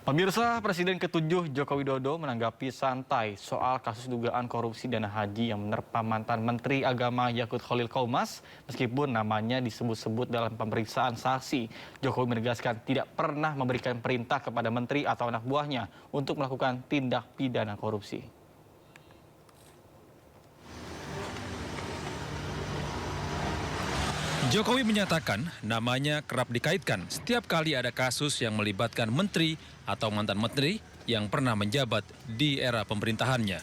Pemirsa, Presiden ke-7 Joko Widodo menanggapi santai soal kasus dugaan korupsi dana haji yang menerpa mantan Menteri Agama Yakut Khalil Qaumas meskipun namanya disebut-sebut dalam pemeriksaan saksi. Jokowi menegaskan tidak pernah memberikan perintah kepada menteri atau anak buahnya untuk melakukan tindak pidana korupsi. Jokowi menyatakan namanya kerap dikaitkan setiap kali ada kasus yang melibatkan menteri atau mantan menteri yang pernah menjabat di era pemerintahannya.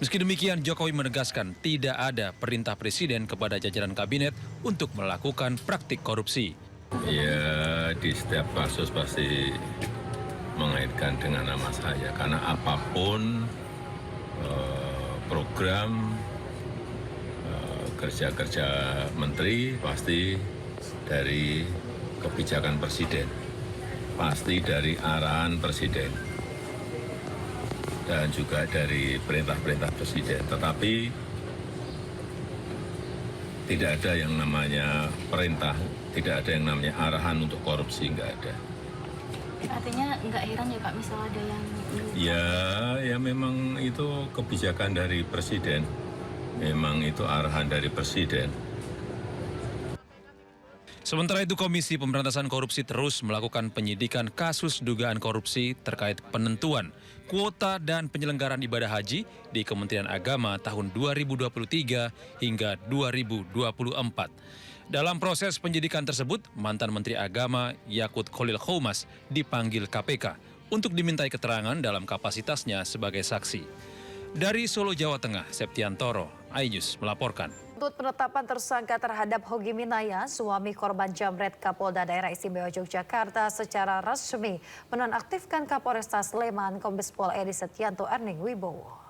Meski demikian, Jokowi menegaskan tidak ada perintah presiden kepada jajaran kabinet untuk melakukan praktik korupsi. Ya, di setiap kasus pasti mengaitkan dengan nama saya, karena apapun program kerja-kerja menteri pasti dari kebijakan presiden, pasti dari arahan presiden, dan juga dari perintah-perintah presiden. Tetapi tidak ada yang namanya perintah, tidak ada yang namanya arahan untuk korupsi, nggak ada. Artinya nggak heran ya Pak, misal ada yang... Ya memang itu kebijakan dari presiden. Memang itu arahan dari presiden. Sementara itu, Komisi Pemberantasan Korupsi terus melakukan penyidikan kasus dugaan korupsi terkait penentuan kuota dan penyelenggaraan ibadah haji di Kementerian Agama tahun 2023 hingga 2024. Dalam proses penyidikan tersebut, mantan Menteri Agama Yakut Khalil Qaumas dipanggil KPK untuk dimintai keterangan dalam kapasitasnya sebagai saksi. Dari Solo, Jawa Tengah, Septiantoro, iNews melaporkan. Untuk penetapan tersangka terhadap Hogi Minaya, suami korban Jamret Kapolda Daerah Istimewa Yogyakarta secara resmi menonaktifkan Kapolresta Sleman Kombes Pol Edi Setianto Erning Wibowo.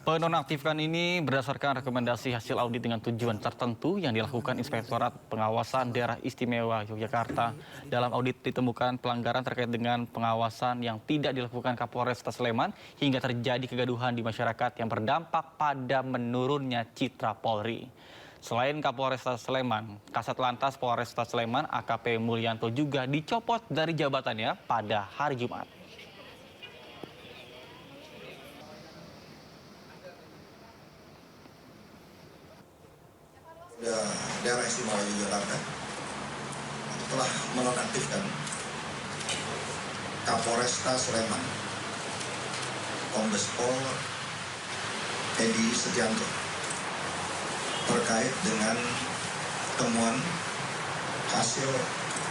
Penonaktifkan ini berdasarkan rekomendasi hasil audit dengan tujuan tertentu yang dilakukan Inspektorat Pengawasan Daerah Istimewa Yogyakarta. Dalam audit ditemukan pelanggaran terkait dengan pengawasan yang tidak dilakukan Kapolresta Sleman hingga terjadi kegaduhan di masyarakat yang berdampak pada menurunnya citra Polri. Selain Kapolresta Sleman, Kasat Lantas Polresta Sleman AKP Mulyanto juga dicopot dari jabatannya pada hari Jumat. Daerah Istimewa Yogyakarta telah menonaktifkan Kapolresta Sleman Kombes Pol Edi Setianto terkait dengan temuan hasil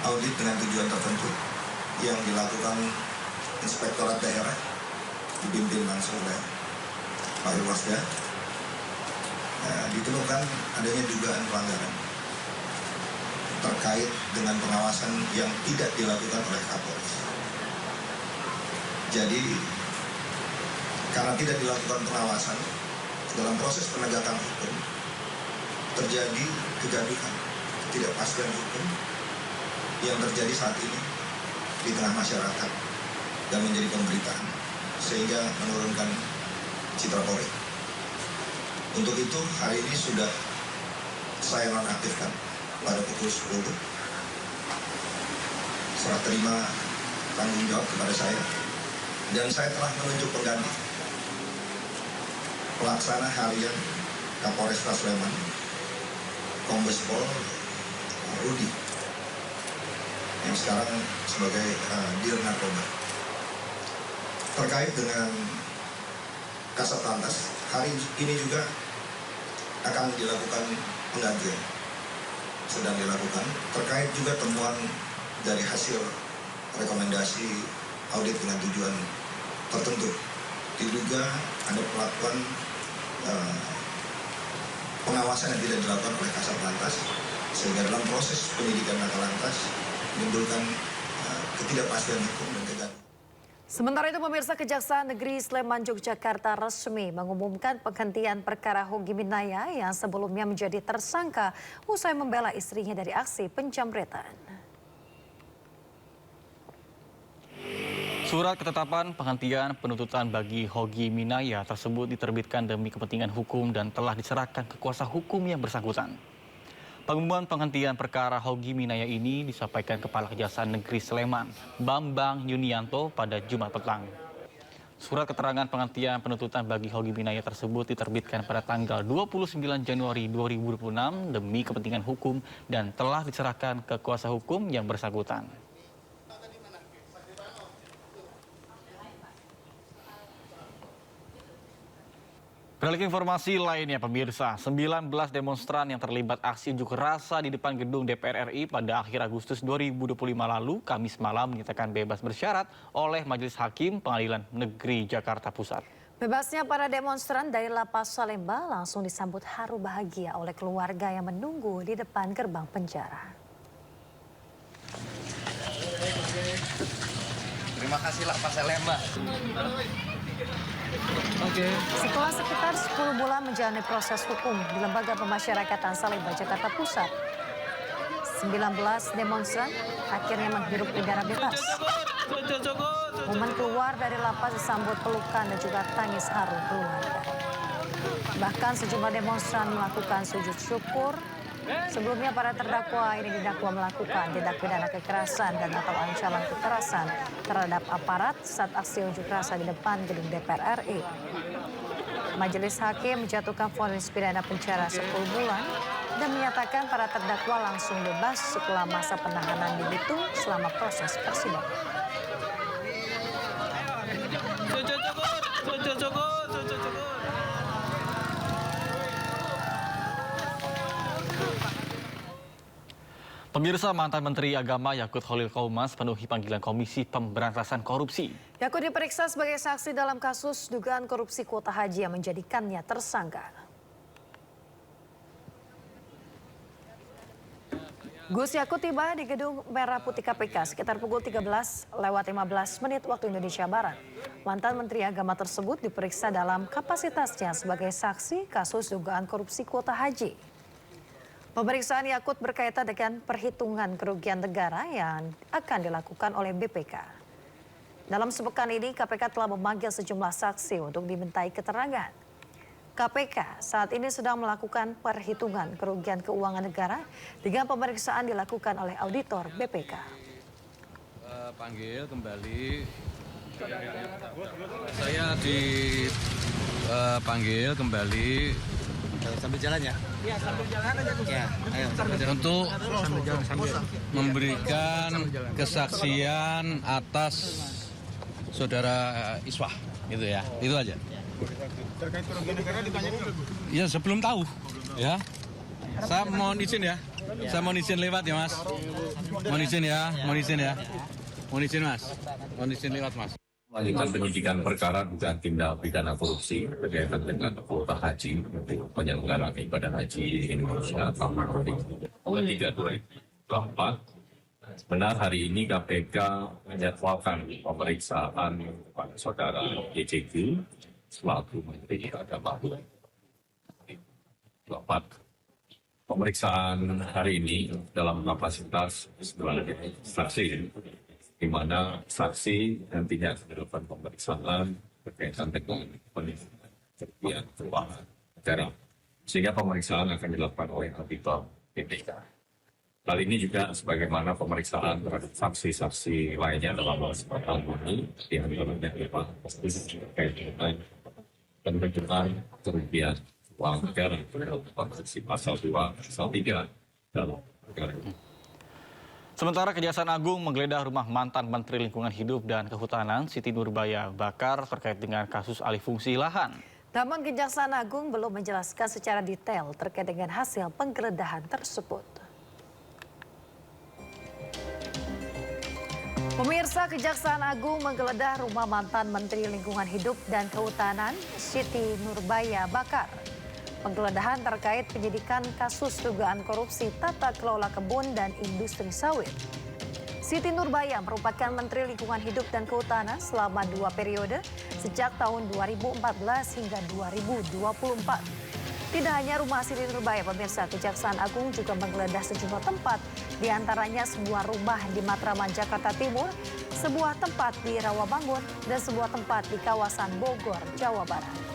audit dengan tujuan tertentu yang dilakukan Inspektorat Daerah dipimpin langsung oleh Pak Irwasda. Ditemukan adanya dugaan pelanggaran terkait dengan pengawasan yang tidak dilakukan oleh Kapolres. Jadi, karena tidak dilakukan pengawasan dalam proses penegakan hukum, terjadi kegaduhan, ketidakpastian hukum yang terjadi saat ini di tengah masyarakat dan menjadi pemberitaan, sehingga menurunkan citra Polri. Untuk itu, hari ini sudah saya nonaktifkan pada pukul 10. Serah terima tanggung jawab kepada saya. Dan saya telah menunjuk pengganti pelaksana harian Kapolresta Sleman, Kombes Pol Rudi, yang sekarang sebagai Dir Narkoba. Terkait dengan Kasat Lantas, hari ini juga akan dilakukan penggantian, sedang dilakukan terkait juga temuan dari hasil rekomendasi audit dengan tujuan tertentu. Diduga ada pelakuan pengawasan yang tidak dilakukan oleh Kasat Lantas, sehingga dalam proses penyidikan Kakor Lantas menimbulkan ketidakpastian hukum dan kegaduhan. Sementara itu, pemirsa, Kejaksaan Negeri Sleman Yogyakarta resmi mengumumkan penghentian perkara Hogi Minaya yang sebelumnya menjadi tersangka usai membela istrinya dari aksi penjamretan. Surat ketetapan penghentian penuntutan bagi Hogi Minaya tersebut diterbitkan demi kepentingan hukum dan telah diserahkan ke kuasa hukum yang bersangkutan. Pengumuman penghentian perkara Hogi Minaya ini disampaikan Kepala Kejaksaan Negeri Sleman, Bambang Yunianto pada Jumat petang. Surat keterangan penghentian penuntutan bagi Hogi Minaya tersebut diterbitkan pada tanggal 29 Januari 2026 demi kepentingan hukum dan telah diserahkan ke kuasa hukum yang bersangkutan. Beralih ke informasi lainnya, pemirsa, 19 demonstran yang terlibat aksi unjuk rasa di depan gedung DPR RI pada akhir Agustus 2025 lalu, Kamis malam dinyatakan bebas bersyarat oleh Majelis Hakim Pengadilan Negeri Jakarta Pusat. Bebasnya para demonstran dari Lapas Salemba langsung disambut haru bahagia oleh keluarga yang menunggu di depan gerbang penjara. Terima kasih Lapas Salemba. Setelah sekitar 10 bulan menjalani proses hukum di Lembaga Pemasyarakatan Salemba, Jakarta Pusat, 19 demonstran akhirnya menghirup udara bebas. Momen keluar dari lapas disambut pelukan dan juga tangis haru keluarga. Bahkan sejumlah demonstran melakukan sujud syukur. Sebelumnya para terdakwa ini didakwa melakukan tindak pidana kekerasan dan atau ancaman kekerasan terhadap aparat saat aksi unjuk rasa di depan gedung DPR RI. Majelis Hakim menjatuhkan vonis pidana penjara 10 bulan dan menyatakan para terdakwa langsung bebas setelah masa penahanan dihitung selama proses persidangan. Pemirsa, mantan Menteri Agama Yakut Khalil Qaumas penuhi panggilan Komisi Pemberantasan Korupsi. Yakut diperiksa sebagai saksi dalam kasus dugaan korupsi kuota haji yang menjadikannya tersangka. Gus Yakut tiba di gedung Merah Putih KPK sekitar pukul 13:15 waktu Indonesia Barat. Mantan Menteri Agama tersebut diperiksa dalam kapasitasnya sebagai saksi kasus dugaan korupsi kuota haji. Pemeriksaan Yakut berkaitan dengan perhitungan kerugian negara yang akan dilakukan oleh BPK. Dalam sepekan ini, KPK telah memanggil sejumlah saksi untuk dimintai keterangan. KPK saat ini sedang melakukan perhitungan kerugian keuangan negara dengan pemeriksaan dilakukan oleh auditor BPK. Panggil kembali, saya dipanggil kembali. Sambil jalan ya? Iya, sambil jalan aja. Ya, ayo. Untuk memberikan kesaksian atas saudara Iswah, gitu ya. Itu aja. Terkait kerugian negara ditanya dulu. Ya, sebelum tahu, ya. Saya mohon izin ya. Saya mohon izin lewat ya, Mas. Mohon izin ya, mohon izin ya. Mohon izin, Mas. Mohon izin lewat, Mas. Melanjutkan penyidikan perkara dugaan tindak pidana korupsi berkaitan dengan kuota haji untuk penyelenggaraan ibadah haji Indonesia tahun 2023-2024. Benar hari ini KPK menjadwalkan pemeriksaan kepada saudara YJG selaku Menteri Agama 2024. Pemeriksaan hari ini dalam kapasitas sebagai saksi, di mana saksi nantinya akan dilakukan pemeriksaan berkaitan dengan kerugian keuangan negara, sehingga pemeriksaan akan dilakukan oleh auditor BPK. Hal ini juga sebagaimana pemeriksaan terhadap saksi-saksi lainnya dalam kesempatan ini, di antaranya adalah terkait dengan penunjukan kerugian keuangan negara dalam konvensi pasal 2, pasal 3 dalam negara. Sementara Kejaksaan Agung menggeledah rumah mantan Menteri Lingkungan Hidup dan Kehutanan Siti Nurbaya Bakar terkait dengan kasus alih fungsi lahan. Namun Kejaksaan Agung belum menjelaskan secara detail terkait dengan hasil penggeledahan tersebut. Pemirsa, Kejaksaan Agung menggeledah rumah mantan Menteri Lingkungan Hidup dan Kehutanan Siti Nurbaya Bakar. Penggeledahan terkait penyidikan kasus dugaan korupsi tata kelola kebun dan industri sawit. Siti Nurbaya merupakan Menteri Lingkungan Hidup dan Kehutanan selama 2 periode sejak tahun 2014 hingga 2024. Tidak hanya rumah Siti Nurbaya, pemirsa, Kejaksaan Agung juga menggeledah sejumlah tempat, diantaranya sebuah rumah di Matraman, Jakarta Timur, sebuah tempat di Rawamangun, dan sebuah tempat di kawasan Bogor, Jawa Barat.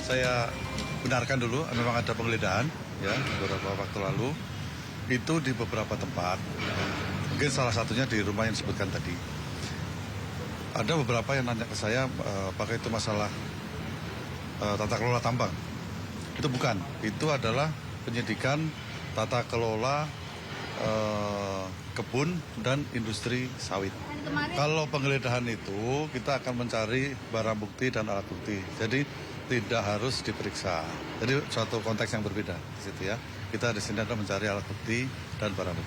Saya benarkan dulu, memang ada penggeledahan ya beberapa waktu lalu itu di beberapa tempat. Mungkin salah satunya di rumah yang disebutkan tadi. Ada beberapa yang nanya ke saya apakah itu masalah tata kelola tambang. Itu bukan, itu adalah penyidikan tata kelola kebun dan industri sawit. Kalau penggeledahan itu kita akan mencari barang bukti dan alat bukti. Jadi tidak harus diperiksa. Jadi suatu konteks yang berbeda di situ ya. Kita di sini adalah mencari alat bukti dan barang bukti.